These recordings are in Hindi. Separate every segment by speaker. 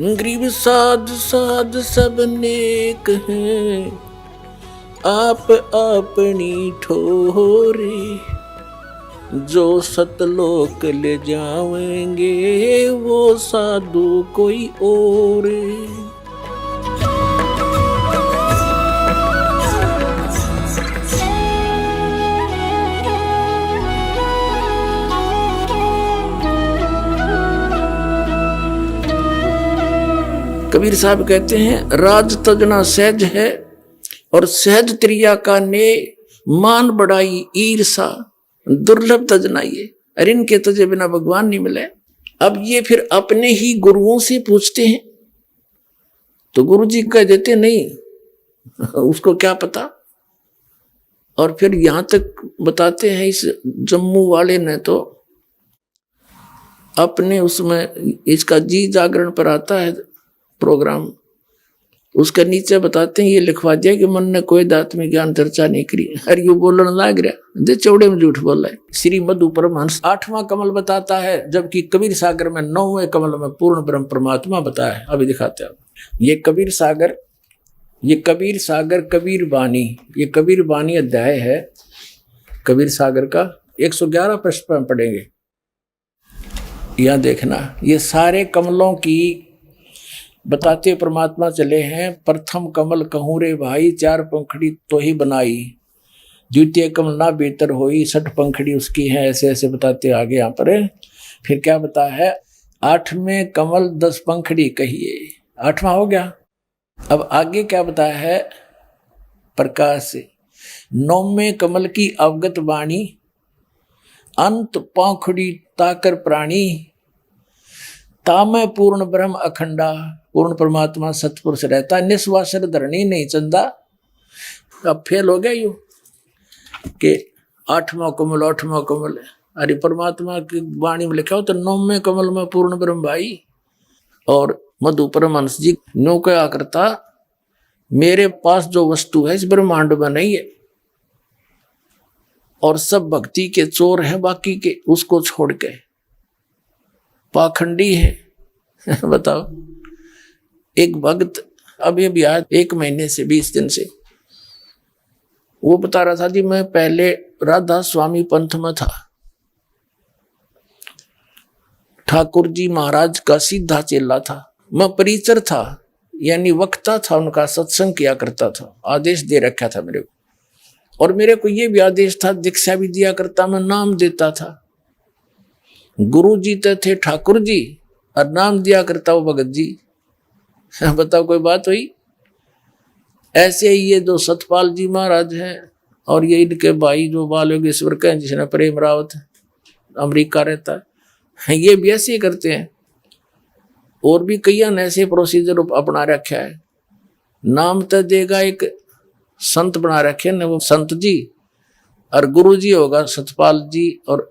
Speaker 1: गरीब साध साध सब नेक हैं, आप अपनी ठोरे। जो सतलोक ले जाएंगे वो साधु कोई और। कबीर साहब कहते हैं राज तजना सहज है और सहज त्रिया का ने मान बढ़ाई ईर्षा दुर्लभ तजना ये। अरे इनके तजे बिना भगवान नहीं मिले। अब ये फिर अपने ही गुरुओं से पूछते हैं तो गुरु जी कह देते नहीं, उसको क्या पता। और फिर यहां तक बताते हैं इस जम्मू वाले ने तो अपने उसमें इसका जी जागरण पर आता है प्रोग्राम, उसके नीचे बताते हैं ये लिखवा दिया कि मन ने कोई आत्मिक ज्ञान चर्चा नहीं करी। अरे यू बोलने लग रहा दे चौड़े में झूठ बोल रहा है। श्री मधु परमहंस 8वां कमल बताता है, जबकि कबीर सागर में 9वें कमल में पूर्ण ब्रह्म परमात्मा बताया है। अभी दिखाते हैं ये कबीर सागर, ये कबीर सागर कबीर बानी, ये कबीर बानी अध्याय है कबीर सागर का। 111 पृष्ठ पर पढ़ेंगे। यहां देखना ये सारे कमलों की बताते परमात्मा चले हैं। प्रथम कमल कहूँ रे भाई, 4 पंखड़ी तो ही बनाई। द्वितीय कमल ना बेहतर होई, 60 पंखड़ी उसकी है। ऐसे ऐसे बताते आगे यहाँ पर। फिर क्या बता है, 8वें कमल 10 पंखड़ी कहिए, 8वां हो गया। अब आगे क्या बताया है, प्रकाश से 9वें कमल की अवगत वाणी, अंत पंखड़ी ताकर प्राणी, तामे पूर्ण ब्रह्म अखंडा, पूर्ण परमात्मा सतपुरुष रहता, निस्वासर धरणी नहीं चंदा। अब फेल हो गया यू कि 8वां कमल 8वां कमल। अरे परमात्मा की वाणी में लिखा हो तो 9वें कमल में पूर्ण ब्रह्म भाई। और मधु परमहंस जी नो क्या करता, मेरे पास जो वस्तु है इस ब्रह्मांड में नहीं है और सब भक्ति के चोर हैं बाकी के, उसको छोड़ के पाखंडी है। बताओ, एक भक्त अभी अभी आज 1 महीने से 20 दिन से वो बता रहा था जी मैं पहले राधा स्वामी पंथ में था, ठाकुर जी महाराज का सीधा चेला था, मैं परिचर था यानी वक्ता था, उनका सत्संग किया करता था, आदेश दे रखा था मेरे को। और मेरे को ये भी आदेश था, दीक्षा भी दिया करता, मैं नाम देता था। गुरु जी तो थे ठाकुर जी और नाम दिया करता वो भगत जी। बताओ कोई बात हुई। ऐसे ही ये जो सतपाल जी महाराज हैं और ये इनके भाई जो बाल योगेश्वर के जिसने प्रेम रावत अमेरिका रहता है, ये भी ऐसे ही करते हैं। और भी कई ऐसे प्रोसीजर अपना रखा है। नाम तो देगा एक संत बना रखे ना, वो संत जी, और गुरु जी होगा सतपाल जी और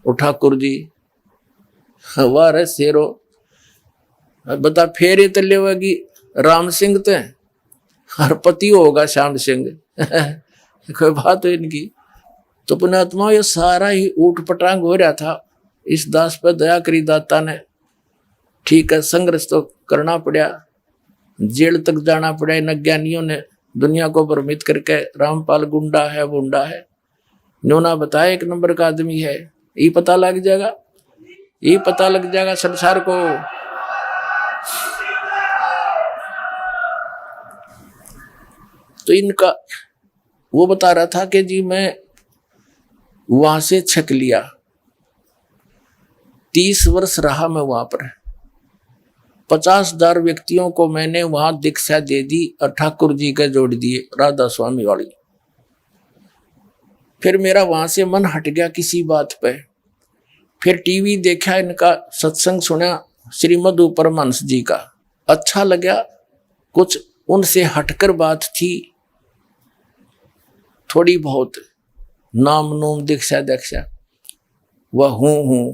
Speaker 1: ठाकुर जी। वाह रे शेरो, बता फेरे तले होगी राम सिंह ते और पति होगा श्याम सिंह। कोई बात हो इनकी। तो पुण्यात्मा ये सारा ही ऊट पटांग हो रहा था। इस दास पर दया करी दाता ने। ठीक है, संघर्ष तो करना पड़ा, जेल तक जाना पड़ा। इन अज्ञानियों ने दुनिया को भ्रमित करके रामपाल गुंडा है बुंडा है, नोना बताया 1 नंबर का आदमी है। ये पता लग जाएगा, ये पता लग जाएगा संसार को। तो इनका वो बता रहा था कि जी मैं वहां से छक लिया, 30 वर्ष रहा मैं वहां पर, 50,000 व्यक्तियों को मैंने वहां दीक्षा दे दी और ठाकुर जी के जोड़ दिए राधा स्वामी वाली। फिर मेरा वहां से मन हट गया किसी बात पे। फिर टीवी देखा, इनका सत्संग सुना श्री मधु परमहंस जी का, अच्छा लगा। कुछ उनसे हटकर बात थी थोड़ी बहुत, नाम नूम दीक्षा दीक्षा वह हूं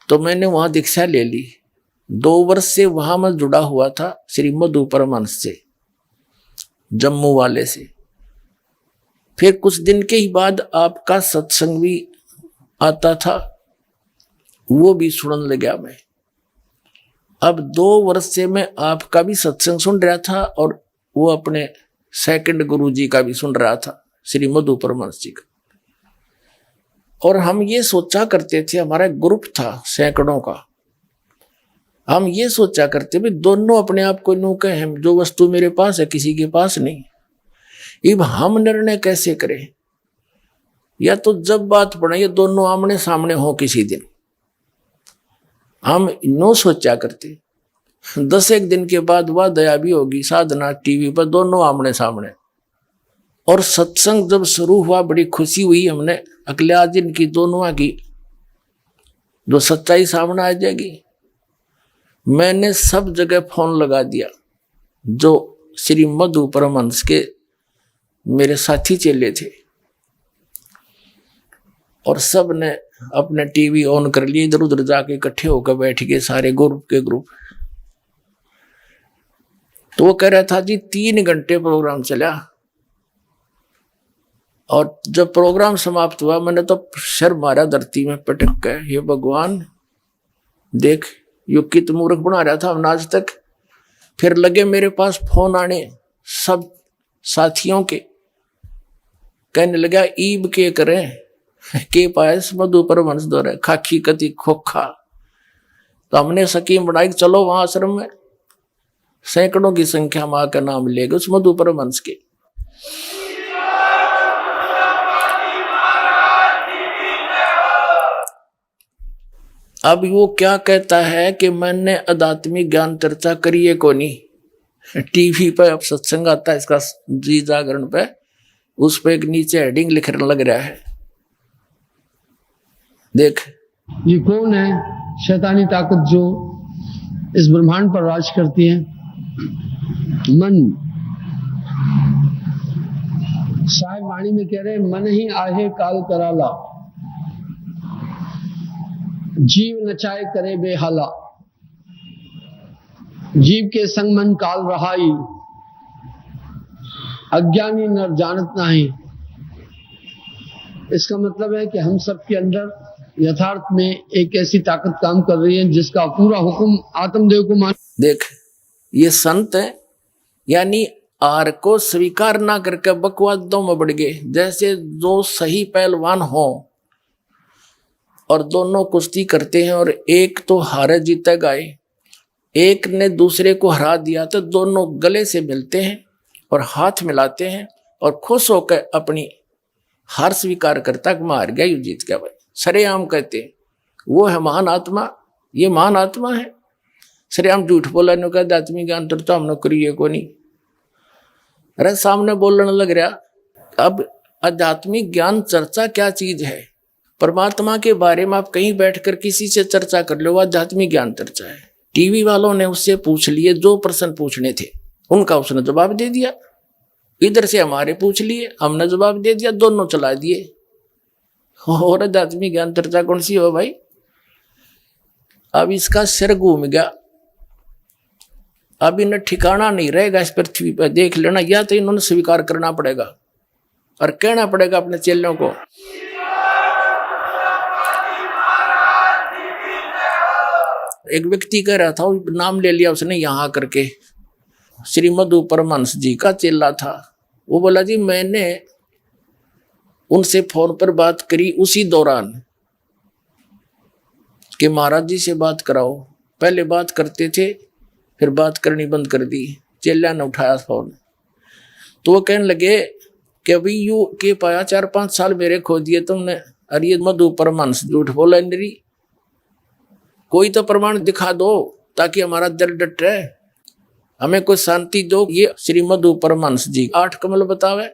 Speaker 1: तो मैंने वहां दीक्षा ले ली। 2 वर्ष से वहां मैं जुड़ा हुआ था श्री मधु परमहंस से, जम्मू वाले से। फिर कुछ दिन के ही बाद आपका सत्संग भी आता था, वो भी सुनने लगा मैं। अब 2 वर्ष से मैं आपका भी सत्संग सुन रहा था और वो अपने सेकंड गुरु जी का भी सुन रहा था, श्री मधु परमहंस जी का। और हम ये सोचा करते थे, हमारा ग्रुप था सैकड़ों का, हम ये सोचा करते भी दोनों अपने आप को यूं कहें, जो वस्तु मेरे पास है किसी के पास नहीं। अब हम निर्णय कैसे करें? या तो जब बात पड़े ये दोनों आमने सामने हो किसी दिन, हम नो सोचा करते। 10 दिन के बाद वह दया भी होगी, साधना टीवी पर दोनों आमने सामने। और सत्संग जब शुरू हुआ बड़ी खुशी हुई, हमने अगले आज दिन की दोनों की जो सच्चाई सामने आ जाएगी। मैंने सब जगह फोन लगा दिया, जो श्री मधु परमहंस के मेरे साथी चेले थे, और सब ने अपने टीवी ऑन कर लिए, इधर उधर जाके इकट्ठे होकर बैठ गए सारे ग्रुप के ग्रुप। तो वो कह रहा था जी 3 घंटे प्रोग्राम चला, और जब प्रोग्राम समाप्त हुआ मैंने तो सर मारा धरती में पटक के, हे भगवान देख यो कित मूर्ख बना रहा था हमने आज तक। फिर लगे मेरे पास फोन आने सब साथियों के, कहने लगा ईब के करें के पास मधु परमहंस दौरे खाखी कति खोखा। तो हमने स्कीम बनाई, चलो वहां आश्रम में सैकड़ों की संख्या मां का नाम लेगा उस मधु परमहंस के। अब वो क्या कहता है कि मैंने आध्यात्मिक ज्ञान चर्चा करी है को नहीं, टीवी पे अब सत्संग आता है इसका जी जागरण पे, उस पे एक नीचे हेडिंग लिखने लग रहा है, देख
Speaker 2: ये कौन है शैतानी ताकत जो इस ब्रह्मांड पर राज करती है? मन। साहिब वाणी में कह रहे मन ही आहे काल कराला, जीव नचाए करे बेहाला, जीव के संग मन काल रहाई, अज्ञानी नर जानत नहीं। इसका मतलब है कि हम सब के अंदर यथार्थ में एक ऐसी ताकत काम कर रही है जिसका पूरा हुक्म आत्मदेव को मान।
Speaker 1: देख ये संत है, यानी आर को स्वीकार ना करके बकवादों में बढ़ गए। जैसे जो सही पहलवान हो और दोनों कुश्ती करते हैं और एक तो हारे जीते गए, एक ने दूसरे को हरा दिया, तो दोनों गले से मिलते हैं और हाथ मिलाते हैं और खुश होकर अपनी हार स्वीकार करता कि मैं हार गया, यू जीत गया। भाई सरेआम कहते हैं वो है महान आत्मा, ये महान आत्मा है। सरेआम झूठ बोला नो कहते आत्मी ज्ञान चर्चा हमने करिए को नहीं, अरे सामने बोलने लग रहा। अब आध्यात्मिक ज्ञान चर्चा क्या चीज है? परमात्मा के बारे में आप कहीं बैठकर किसी से चर्चा कर लो, आध्यात्मिक ज्ञान चर्चा है। टीवी वालों ने उससे पूछ लिए जो प्रश्न पूछने थे, उनका उसने जवाब दे दिया। इधर से हमारे पूछ लिए, हमने जवाब दे दिया, दोनों चला दिए। और आध्यात्मिक ज्ञान चर्चा कौन सी हो भाई? अब इसका सिर घूम गया, अब इन्हें ठिकाना नहीं रहेगा इस पृथ्वी पर। देख लेना, या तो इन्होंने स्वीकार करना पड़ेगा और कहना पड़ेगा अपने चेलों को। एक व्यक्ति कह रहा था, नाम ले लिया उसने यहाँ करके, श्री मधु परमहंस जी का चेला था। वो बोला जी मैंने उनसे फोन पर बात करी उसी दौरान कि महाराज जी से बात कराओ। पहले बात करते थे, फिर बात करनी बंद कर दी। चेला ने उठाया फोन, तो वो कहने लगे कि अभी यू के पाया 4-5 साल मेरे खो दिए तुमने। अरे ये मधु परमहंस झूठ बोला नहीं, कोई तो प्रमाण दिखा दो ताकि हमारा दिल डटे, हमें कोई शांति दो। ये श्री मधु परमहंस जी 8 कमल बतावे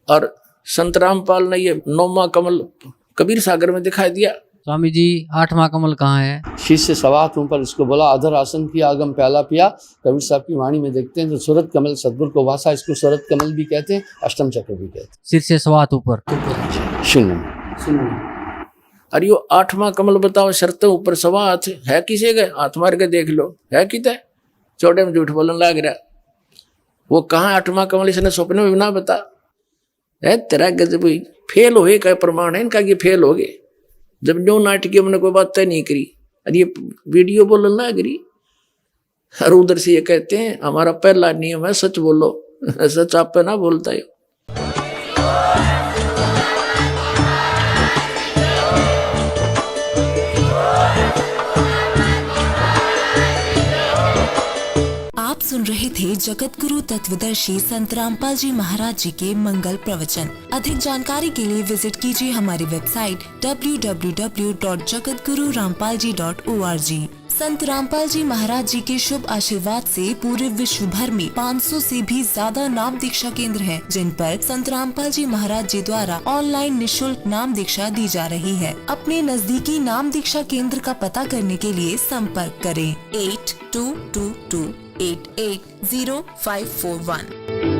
Speaker 1: और संत रामपाल ने ये 9वां कमल कबीर सागर में दिखाई दिया।
Speaker 3: स्वामी जी 8वां कमल कहाँ है?
Speaker 2: शिष्य सवा तुम पर इसको बोला, अधर आसन किया, आगम प्याला पिया। कबीर साहब की वाणी में देखते हैं तो सूरत कमल सदगुरु को वासा, इसको सूरत कमल भी कहते हैं, अष्टम चक्र भी कहते हैं।
Speaker 3: सिर से सवात ऊपर
Speaker 2: शून्य।
Speaker 1: अरे यो 8वां कमल बताओ, शर्त ऊपर सवा हाथ है, किसे गए हाथ मार के देख लो है किते, चौड़े में झूठ बोलने लग रहा। वो कहाँ 8वां कमल, इसने सपने में भी ना बता है। तेरा गजब फेल हो क्या प्रमाण है इनका कि फेल हो गए? जब न्यू नाटकीय मैंने कोई बात तय नहीं करी, अरे ये वीडियो बोलने लग रही, और उधर से ये कहते हैं हमारा पहला नियम है सच बोलो, सच आप पे ना बोलता है।
Speaker 4: आप सुन रहे थे जगत गुरु तत्वदर्शी संत रामपाल जी महाराज जी के मंगल प्रवचन। अधिक जानकारी के लिए विजिट कीजिए हमारी वेबसाइट www.jagatgururampalji.org। संत रामपाल जी महाराज जी के शुभ आशीर्वाद से पूरे विश्व भर में 500 से भी ज्यादा नाम दीक्षा केंद्र हैं, जिन पर संत रामपाल जी महाराज जी द्वारा ऑनलाइन निशुल्क नाम दीक्षा दी जा रही है। अपने नजदीकी नाम दीक्षा केंद्र का पता करने के लिए संपर्क करें 8222880541।